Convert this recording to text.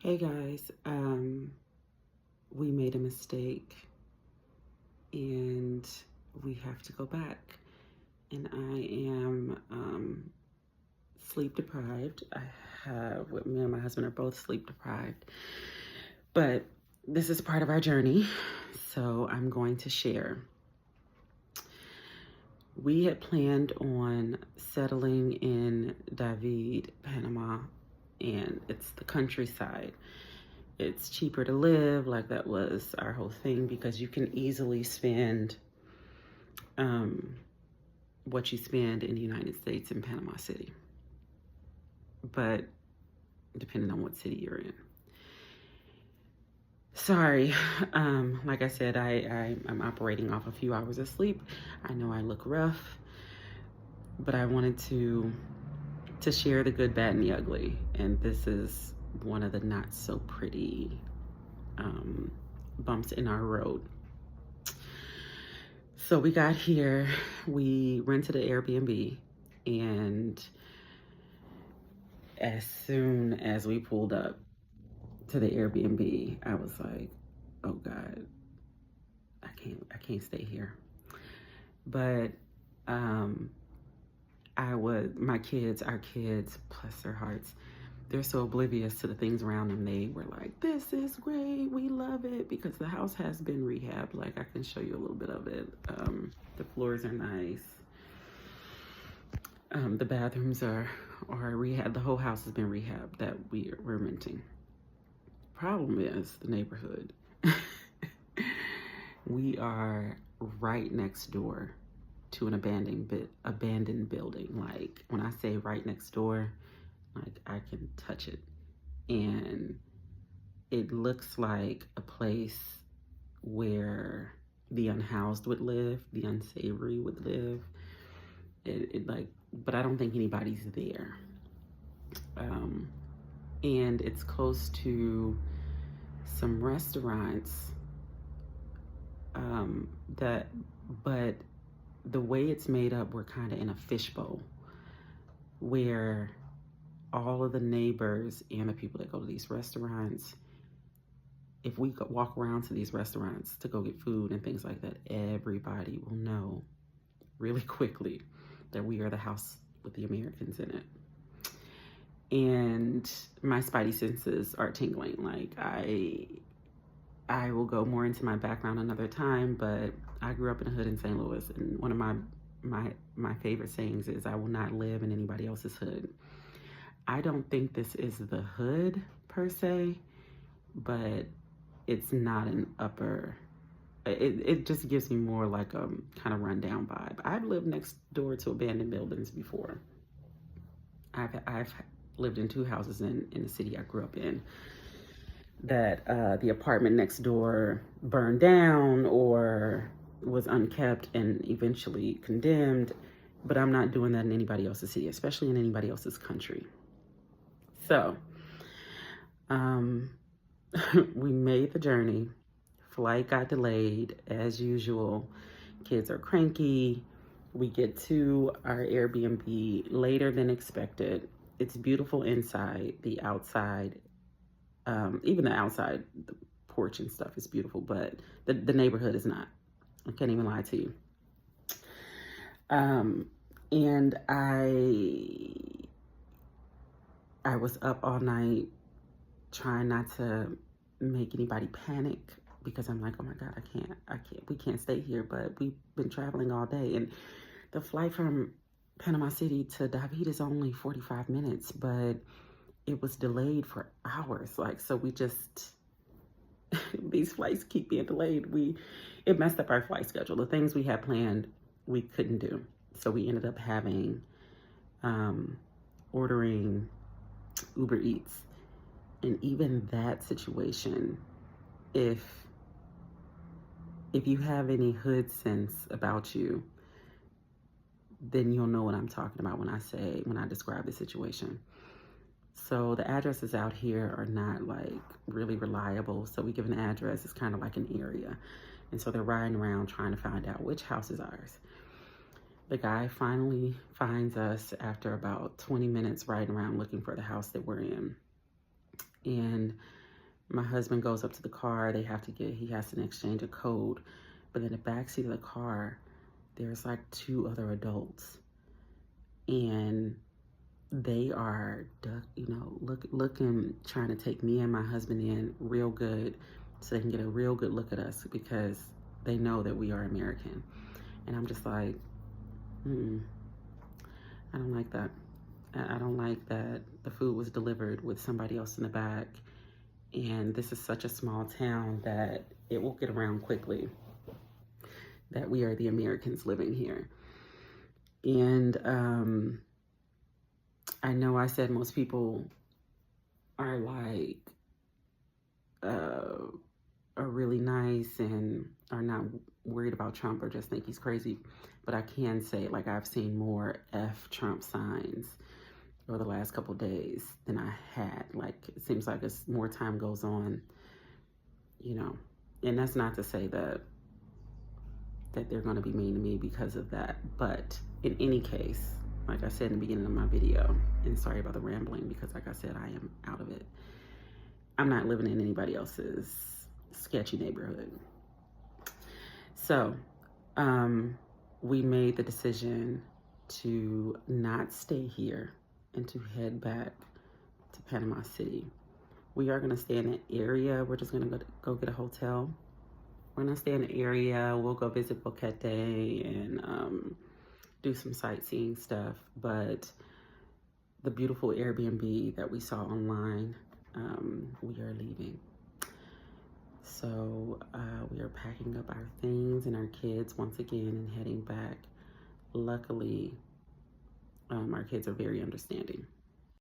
Hey guys, we made a mistake and we have to go back. And I am sleep deprived. Me and my husband are both sleep deprived. But this is part of our journey, so I'm going to share. We had planned on settling in David, Panama, and it's the countryside. It's cheaper to live, like that was our whole thing, because you can easily spend what you spend in the United States in Panama City, but depending on what city you're in. Sorry, like I said, I'm operating off a few hours of sleep. I know I look rough, but I wanted to share the good, bad, and the ugly, and this is one of the not so pretty bumps in our road. So we got here, we rented an Airbnb, and as soon as we pulled up to the Airbnb, I was like, oh God, I can't stay here. But our kids, bless their hearts, they're so oblivious to the things around them. They were like, this is great, we love it, because the house has been rehabbed. Like, I can show you a little bit of it. The floors are nice. The bathrooms are rehab. The whole house has been rehabbed that we're renting. Problem is the neighborhood. We are right next door to an abandoned building. Like, when I say right next door, like I can touch it. And it looks like a place where the unhoused would live, the unsavory would live. But I don't think anybody's there. And it's close to some restaurants but the way it's made up, we're kind of in a fishbowl where all of the neighbors and the people that go to these restaurants, if we walk around to these restaurants to go get food and things like that, everybody will know really quickly that we are the house with the Americans in it. And my spidey senses are tingling. Like, I will go more into my background another time, but I grew up in a hood in St. Louis, and one of my favorite sayings is, I will not live in anybody else's hood. I don't think this is the hood per se, but it's not an upper, it just gives me more like a kind of rundown vibe. I've lived next door to abandoned buildings before. I've lived in 2 houses in the city I grew up in that the apartment next door burned down or was unkept and eventually condemned. But I'm not doing that in anybody else's city, especially in anybody else's country. So we made the journey. Flight got delayed as usual. Kids are cranky. We get to our Airbnb later than expected. It's beautiful inside. The outside, even the outside, the porch and stuff is beautiful, but the neighborhood is not. I can't even lie to you. And I was up all night trying not to make anybody panic, because I'm like, oh my God, we can't stay here. But we've been traveling all day, and the flight from Panama City to David is only 45 minutes, but it was delayed for hours. Like, so we just, these flights keep being delayed. It messed up our flight schedule. The things we had planned, we couldn't do. So we ended up ordering Uber Eats. And even that situation, if you have any hood sense about you, then you'll know what I'm talking about when I describe the situation. So the addresses out here are not like really reliable. So we give an address, it's kind of like an area. And so they're riding around trying to find out which house is ours. The guy finally finds us after about 20 minutes riding around looking for the house that we're in. And my husband goes up to the car. He has to exchange a code. But in the backseat of the car, there's like 2 other adults. And they are, looking, trying to take me and my husband in real good so they can get a real good look at us because they know that we are American. And I'm just like, I don't like that. I don't like that the food was delivered with somebody else in the back. And this is such a small town that it will get around quickly that we are the Americans living here. And I know I said most people are like, are really nice and are not worried about Trump or just think he's crazy. But I can say, like, I've seen more F Trump signs over the last couple of days than I had. Like, it seems like as more time goes on, and that's not to say that they're going to be mean to me because of that. But in any case, like I said in the beginning of my video, and sorry about the rambling because like I said, I am out of it. I'm not living in anybody else's sketchy neighborhood. So we made the decision to not stay here and to head back to Panama City. We are going to stay in the area. We're just going to go get a hotel. We're going to stay in the area. We'll go visit Boquete and do some sightseeing stuff. But the beautiful Airbnb that we saw online, we are leaving. So we are packing up our things and our kids once again and heading back. Luckily, our kids are very understanding.